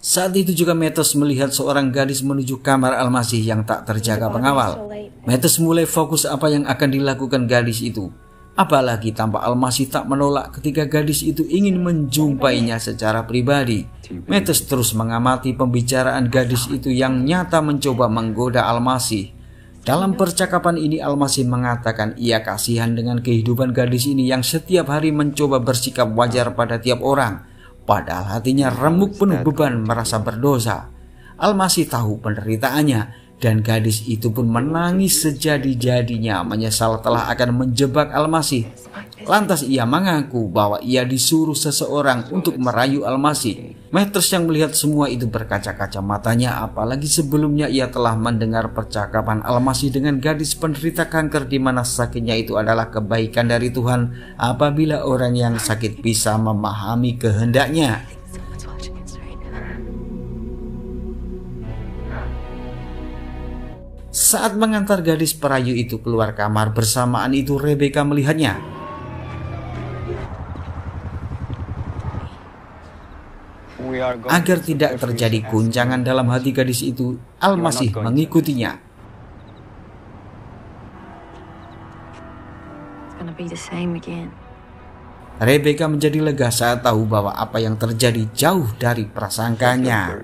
Saat itu juga Matters melihat seorang gadis menuju kamar Al-Masih yang tak terjaga pengawal. Matters mulai fokus apa yang akan dilakukan gadis itu. Apalagi tampak Al-Masih tak menolak ketika gadis itu ingin menjumpainya secara pribadi. Matters terus mengamati pembicaraan gadis itu yang nyata mencoba menggoda Al-Masih. Dalam percakapan ini Al-Masih mengatakan ia kasihan dengan kehidupan gadis ini yang setiap hari mencoba bersikap wajar pada tiap orang. Padahal hatinya remuk penuh beban merasa berdosa. Al-Masih tahu penderitaannya. Dan gadis itu pun menangis sejadi-jadinya, menyesal telah akan menjebak Al-Masih. Lantas ia mengaku bahwa ia disuruh seseorang untuk merayu Al-Masih. Matters yang melihat semua itu berkaca-kaca matanya, apalagi sebelumnya ia telah mendengar percakapan Al-Masih dengan gadis penderita kanker, di mana sakitnya itu adalah kebaikan dari Tuhan apabila orang yang sakit bisa memahami kehendaknya. Saat mengantar gadis perayu itu keluar kamar, bersamaan itu Rebecca melihatnya. Agar tidak terjadi guncangan dalam hati gadis itu, Al-Masih mengikutinya. Rebecca menjadi lega saat tahu bahwa apa yang terjadi jauh dari prasangkanya.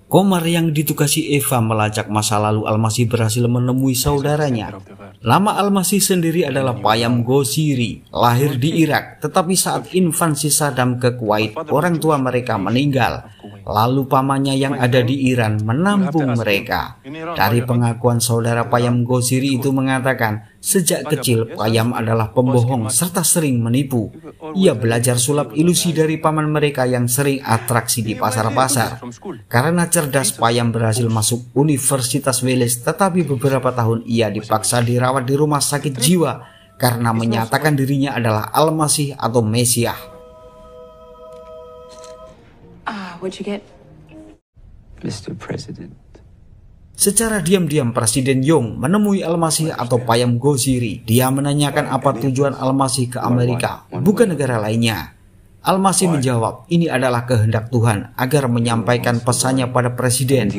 Komar yang ditugasi Eva melacak masa lalu Al-Masih berhasil menemui saudaranya. Nama Al-Masih sendiri adalah Payam Goziri, lahir di Irak, tetapi saat invasi Saddam ke Kuwait, orang tua mereka meninggal. Lalu pamannya yang ada di Iran menampung mereka. Dari pengakuan saudara Payam Goziri itu mengatakan, sejak kecil Payam adalah pembohong serta sering menipu. Ia belajar sulap ilusi dari paman mereka yang sering atraksi di pasar-pasar. Karena cerdas, Payam berhasil masuk Universitas Wales, tetapi beberapa tahun ia dipaksa dirawat di rumah sakit jiwa karena menyatakan dirinya adalah Al-Masih atau Mesiah. What'd you get? Mr. President. Secara diam-diam Presiden Young menemui Al-Masih atau Payam Goziri. Dia menanyakan apa tujuan Al-Masih ke Amerika, bukan negara lainnya. Al-Masih menjawab, ini adalah kehendak Tuhan agar menyampaikan pesannya pada Presiden.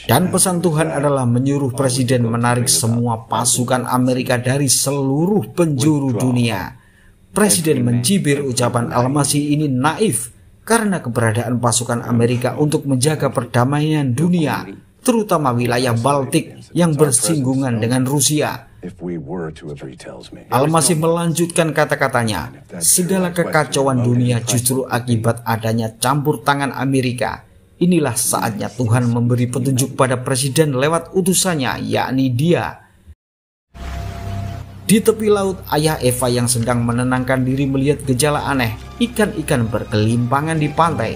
Dan pesan Tuhan adalah menyuruh Presiden menarik semua pasukan Amerika dari seluruh penjuru dunia. Presiden mencibir ucapan Al-Masih ini naif karena keberadaan pasukan Amerika untuk menjaga perdamaian dunia, terutama wilayah Baltik yang bersinggungan dengan Rusia. Al-Masih melanjutkan kata-katanya, segala kekacauan dunia justru akibat adanya campur tangan Amerika. Inilah saatnya Tuhan memberi petunjuk pada Presiden lewat utusannya, yakni dia. Di tepi laut, ayah Eva yang sedang menenangkan diri melihat gejala aneh. Ikan-ikan berkelimpangan di pantai.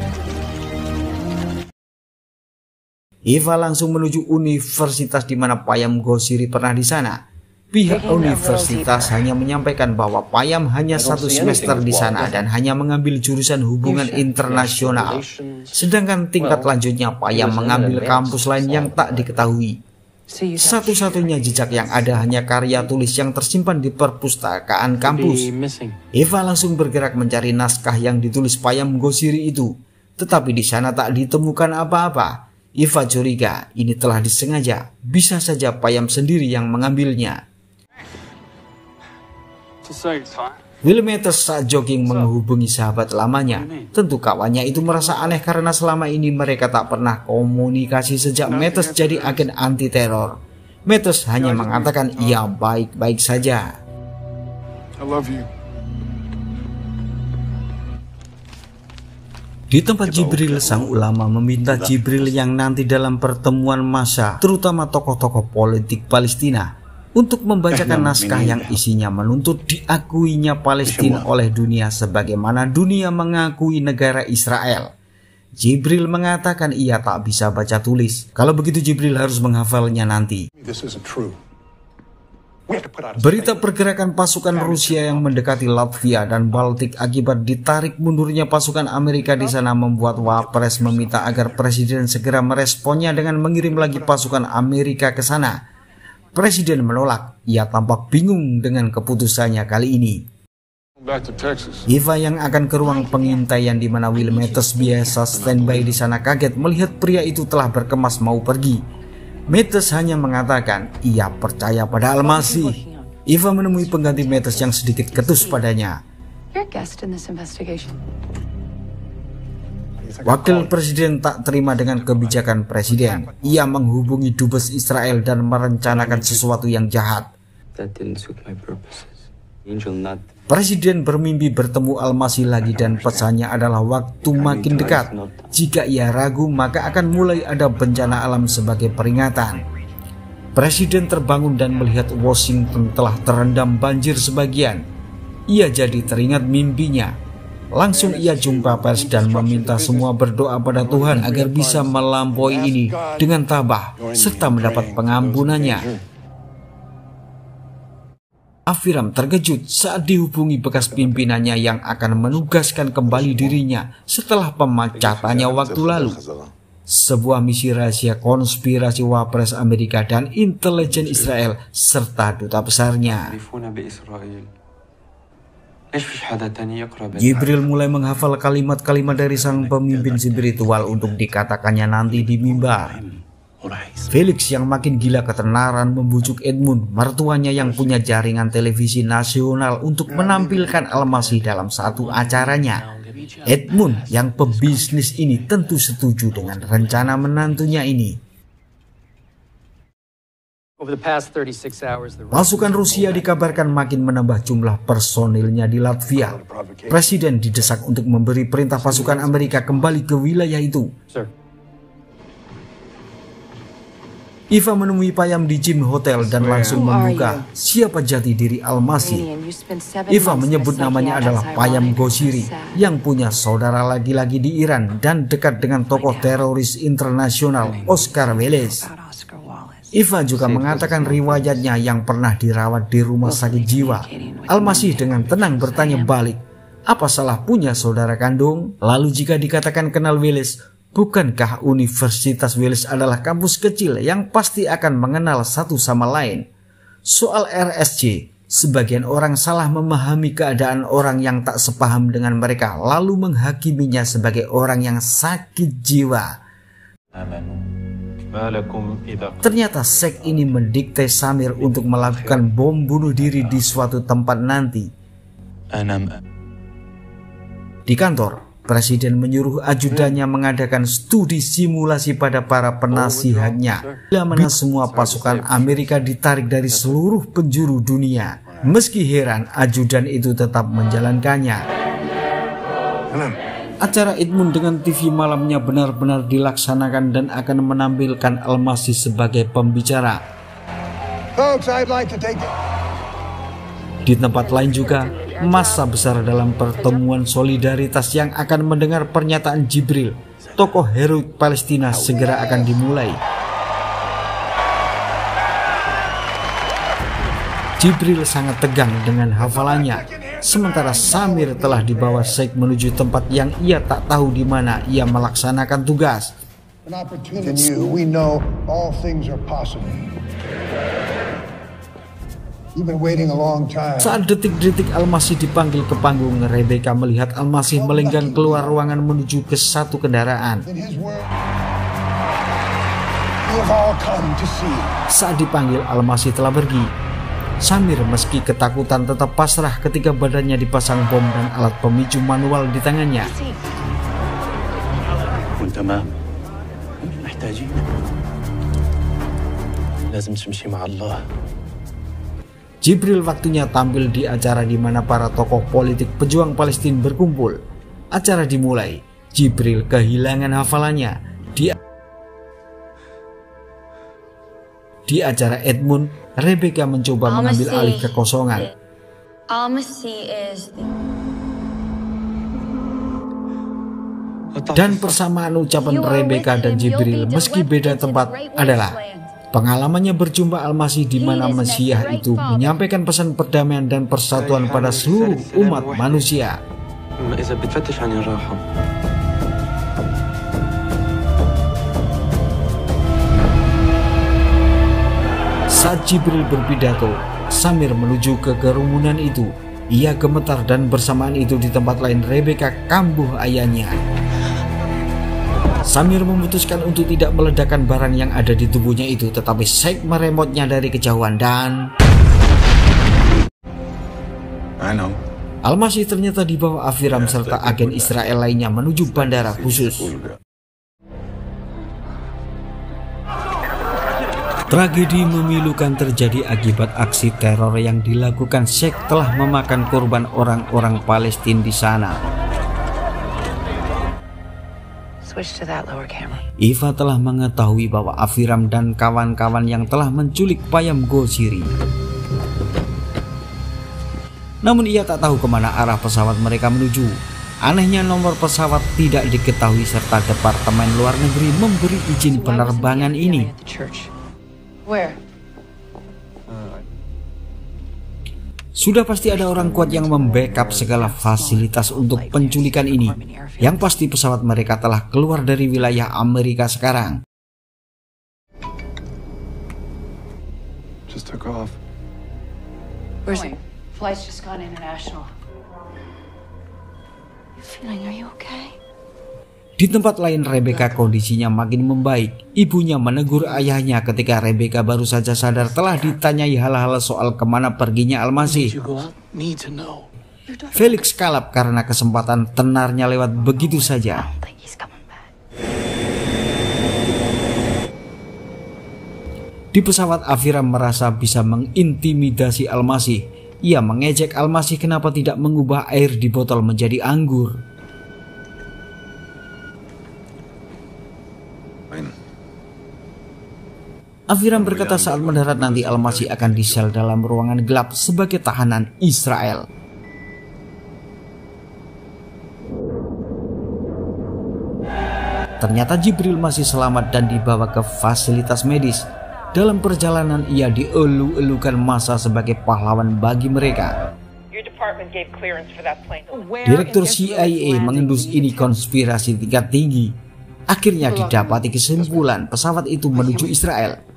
Eva langsung menuju universitas di mana Payam Goziri pernah di sana. Pihak universitas hanya menyampaikan bahwa Payam hanya 1 semester di sana dan hanya mengambil jurusan hubungan internasional. Sedangkan tingkat lanjutnya Payam mengambil kampus lain yang tak diketahui. Satu-satunya jejak yang ada hanya karya tulis yang tersimpan di perpustakaan kampus. Eva langsung bergerak mencari naskah yang ditulis Payam Goziri itu, tetapi di sana tak ditemukan apa-apa. Eva curiga ini telah disengaja, bisa saja Payam sendiri yang mengambilnya. Will Matters saat jogging menghubungi sahabat lamanya. Tentu kawannya itu merasa aneh karena selama ini mereka tak pernah komunikasi sejak Matters jadi agen anti-teror. Matters hanya mengatakan ia baik-baik saja. I love you. Di tempat Jibril, sang ulama meminta Jibril yang nanti dalam pertemuan massa, terutama tokoh-tokoh politik Palestina, untuk membacakan naskah yang isinya menuntut diakuinya Palestina oleh dunia sebagaimana dunia mengakui negara Israel. Jibril mengatakan ia tak bisa baca tulis. Kalau begitu Jibril harus menghafalnya nanti. Berita pergerakan pasukan Rusia yang mendekati Latvia dan Baltik akibat ditarik mundurnya pasukan Amerika di sana membuat Wapres meminta agar Presiden segera meresponnya dengan mengirim lagi pasukan Amerika ke sana. Presiden menolak, ia tampak bingung dengan keputusannya kali ini. Eva yang akan ke ruang pengintaian di mana Will Matters biasa standby di sana kaget melihat pria itu telah berkemas mau pergi. Matters hanya mengatakan ia percaya pada Al-Masih. Eva menemui pengganti Matters yang sedikit ketus padanya. Wakil Presiden tak terima dengan kebijakan Presiden. Ia menghubungi Dubes Israel dan merencanakan sesuatu yang jahat. That didn't suit my purposes. Angel not Presiden bermimpi bertemu Al-Masih lagi dan pesannya adalah waktu makin dekat. Jika ia ragu, maka akan mulai ada bencana alam sebagai peringatan. Presiden terbangun dan melihat Washington telah terendam banjir sebagian. Ia jadi teringat mimpinya. Langsung ia jumpa pers dan meminta semua berdoa pada Tuhan agar bisa melampaui ini dengan tabah serta mendapat pengampunannya. Aviram terkejut saat dihubungi bekas pimpinannya yang akan menugaskan kembali dirinya setelah pemecatannya waktu lalu. Sebuah misi rahasia konspirasi Wapres Amerika dan intelijen Israel serta duta besarnya. Jibril mulai menghafal kalimat-kalimat dari sang pemimpin spiritual untuk dikatakannya nanti di mimbar. Felix yang makin gila ketenaran membujuk Edmund, mertuanya yang punya jaringan televisi nasional, untuk menampilkan Al-Masih dalam satu acaranya. Edmund yang pebisnis ini tentu setuju dengan rencana menantunya ini. Pasukan Rusia dikabarkan makin menambah jumlah personilnya di Latvia. Presiden didesak untuk memberi perintah pasukan Amerika kembali ke wilayah itu. Iva menemui Payam di gym hotel dan langsung membuka siapa jati diri Al-Masih. Iva menyebut namanya adalah Payam Gosiri yang punya saudara laki-laki di Iran dan dekat dengan tokoh teroris internasional Oscar Welles. Iva juga mengatakan riwayatnya yang pernah dirawat di rumah sakit jiwa. Al-Masih dengan tenang bertanya balik, apa salah punya saudara kandung? Lalu jika dikatakan kenal Welles, bukankah Universitas Welles adalah kampus kecil yang pasti akan mengenal satu sama lain? Soal RSJ, sebagian orang salah memahami keadaan orang yang tak sepaham dengan mereka, lalu menghakiminya sebagai orang yang sakit jiwa. Ternyata sek ini mendikte Samir untuk melakukan bom bunuh diri di suatu tempat nanti. Di kantor, Presiden menyuruh ajudannya mengadakan studi simulasi pada para penasihatnya bila mana semua pasukan Amerika ditarik dari seluruh penjuru dunia. Meski heran, ajudan itu tetap menjalankannya. Acara Edmund dengan TV malamnya benar-benar dilaksanakan dan akan menampilkan Al-Masih sebagai pembicara. Di tempat lain juga, massa besar dalam pertemuan solidaritas yang akan mendengar pernyataan Jibril, tokoh heroik Palestina, segera akan dimulai. Jibril sangat tegang dengan hafalannya, sementara Samir telah dibawa Sheikh menuju tempat yang ia tak tahu di mana ia melaksanakan tugas. Saat detik-detik Al-Masih dipanggil ke panggung, Rebecca melihat Al-Masih melenggang keluar ruangan menuju ke satu kendaraan. Saat dipanggil, Al-Masih telah pergi. Samir meski ketakutan tetap pasrah ketika badannya dipasang bom dan alat pemicu manual di tangannya. Jibril waktunya tampil di acara di mana para tokoh politik pejuang Palestina berkumpul. Acara dimulai, Jibril kehilangan hafalannya. Di acara Edmund, Rebecca mencoba mengambil alih kekosongan. Dan persamaan ucapan Rebecca dan Jibril meski beda tempat adalah pengalamannya berjumpa Al-Masih di mana Mesias itu menyampaikan pesan perdamaian dan persatuan pada seluruh umat manusia. Saat Jibril berpidato, Samir menuju ke kerumunan itu. Ia gemetar dan bersamaan itu di tempat lain Rebecca kambuh ayahnya. Samir memutuskan untuk tidak meledakkan barang yang ada di tubuhnya itu, tetapi Sheikh meremotnya dari kejauhan dan Al-Masih ternyata dibawa Aviram serta agen Israel lainnya menuju bandara khusus. Tragedi memilukan terjadi akibat aksi teror yang dilakukan Sheikh telah memakan korban orang-orang Palestina di sana. Switch to that lower camera. Eva telah mengetahui bahwa Aviram dan kawan-kawan yang telah menculik Payam Gosiri. Namun ia tak tahu kemana arah pesawat mereka menuju. Anehnya nomor pesawat tidak diketahui serta Departemen Luar Negeri memberi izin penerbangan ini. Where? Sudah pasti ada orang kuat yang membackup segala fasilitas untuk penculikan ini. Yang pasti pesawat mereka telah keluar dari wilayah Amerika sekarang. Just took off. Where's he? Flight's just gone international. You feeling? Are you okay? Di tempat lain Rebecca kondisinya makin membaik. Ibunya menegur ayahnya ketika Rebecca baru saja sadar telah ditanyai hal-hal soal kemana perginya Al-Masih. Felix kalap karena kesempatan tenarnya lewat begitu saja. Di pesawat Aviram merasa bisa mengintimidasi Al-Masih. Ia mengejek Al-Masih kenapa tidak mengubah air di botol menjadi anggur. Aviram berkata saat mendarat nanti Al-Masih akan disel dalam ruangan gelap sebagai tahanan Israel. Ternyata Jibril masih selamat dan dibawa ke fasilitas medis. Dalam perjalanan ia dielu-elukan massa sebagai pahlawan bagi mereka. Direktur CIA mengendus ini konspirasi tingkat tinggi. Akhirnya didapati kesimpulan pesawat itu menuju Israel.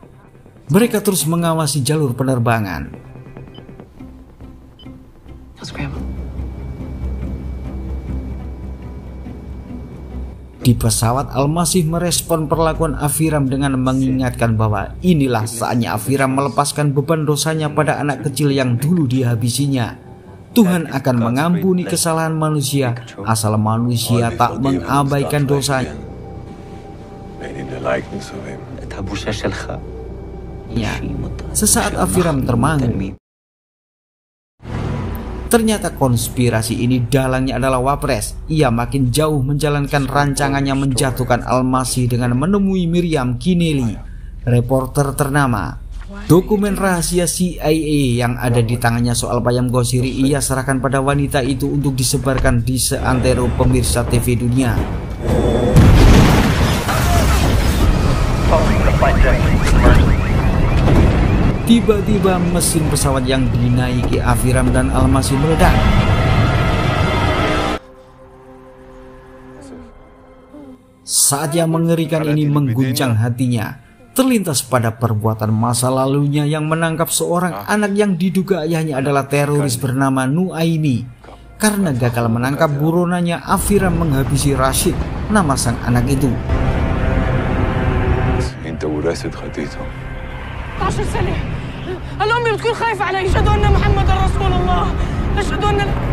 Mereka terus mengawasi jalur penerbangan. Di pesawat Al-Masih merespon perlakuan Aviram dengan mengingatkan bahwa inilah saatnya Aviram melepaskan beban dosanya pada anak kecil yang dulu dihabisinya. Tuhan akan mengampuni kesalahan manusia asal manusia tak mengabaikan dosanya. Sesaat Aviram termangu. Ternyata konspirasi ini dalangnya adalah Wapres. Ia makin jauh menjalankan rancangannya menjatuhkan Al-Masih dengan menemui Miriam Kinelli, reporter ternama. Dokumen rahasia CIA yang ada di tangannya soal Payam Gosiri ia serahkan pada wanita itu untuk disebarkan di seantero pemirsa TV dunia. Tiba-tiba mesin pesawat yang dinaiki Aviram dan Al-Masih meledak. Saat yang mengerikan ini mengguncang hatinya, terlintas pada perbuatan masa lalunya yang menangkap seorang anak yang diduga ayahnya adalah teroris bernama Nuaimi. Karena gagal menangkap buronannya, Aviram menghabisi Rashid, nama sang anak itu.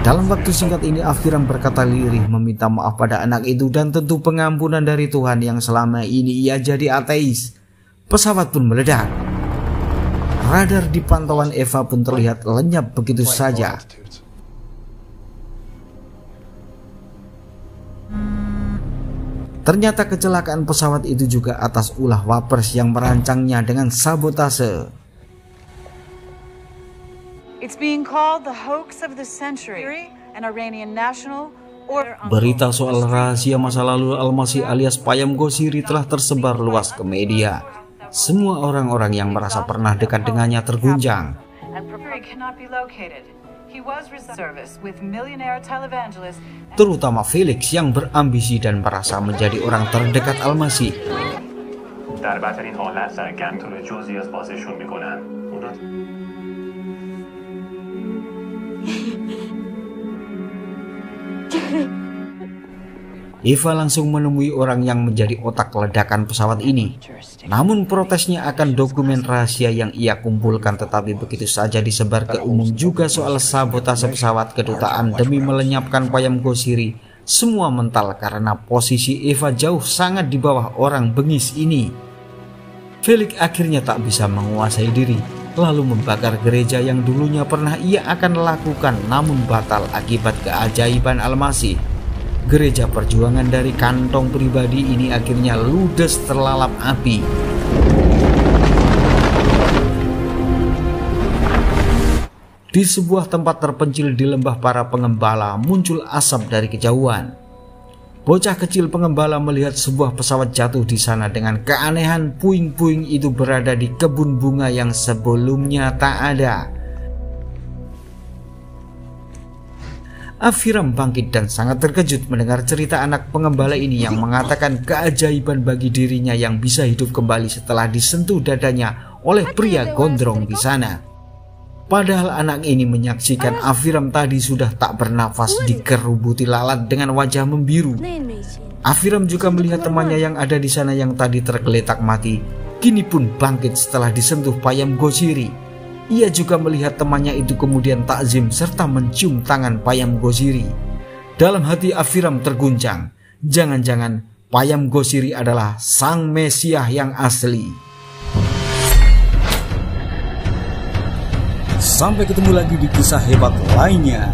Dalam waktu singkat ini Aviram berkata lirih meminta maaf pada anak itu dan tentu pengampunan dari Tuhan yang selama ini ia jadi ateis. Pesawat pun meledak. Radar di pantauan Eva pun terlihat lenyap begitu saja. Ternyata kecelakaan pesawat itu juga atas ulah Wapers yang merancangnya dengan sabotase. It's being called the hoax of the century. An Iranian national or Berita soal rahasia masa lalu Al-Masih alias Payam Gosiri telah tersebar luas ke media. Semua orang-orang yang merasa pernah dekat dengannya terguncang. Terutama Felix yang berambisi dan merasa menjadi orang terdekat Al-Masih. Eva langsung menemui orang yang menjadi otak ledakan pesawat ini. Namun protesnya akan dokumen rahasia yang ia kumpulkan tetapi begitu saja disebar ke umum juga soal sabotase pesawat kedutaan demi melenyapkan Payam Gosiri. Semua mental karena posisi Eva jauh sangat di bawah orang bengis ini. Felix akhirnya tak bisa menguasai diri, lalu membakar gereja yang dulunya pernah ia akan lakukan namun batal akibat keajaiban Al-Masih. Gereja perjuangan dari kantong pribadi ini akhirnya ludes terlalap api. Di sebuah tempat terpencil di lembah para pengembala muncul asap dari kejauhan. Bocah kecil pengembala melihat sebuah pesawat jatuh di sana dengan keanehan puing-puing itu berada di kebun bunga yang sebelumnya tak ada. Afiram bangkit dan sangat terkejut mendengar cerita anak pengembala ini yang mengatakan keajaiban bagi dirinya yang bisa hidup kembali setelah disentuh dadanya oleh pria gondrong di sana. Padahal anak ini menyaksikan Afiram tadi sudah tak bernafas dikerubuti lalat dengan wajah membiru. Afiram juga melihat temannya yang ada di sana yang tadi tergeletak mati, kini pun bangkit setelah disentuh Payam Gozhiri. Ia juga melihat temannya itu kemudian takzim serta mencium tangan Payam Gozhiri. Dalam hati Afiram terguncang, jangan-jangan Payam Gozhiri adalah sang Mesias yang asli. Sampai ketemu lagi di kisah hebat lainnya.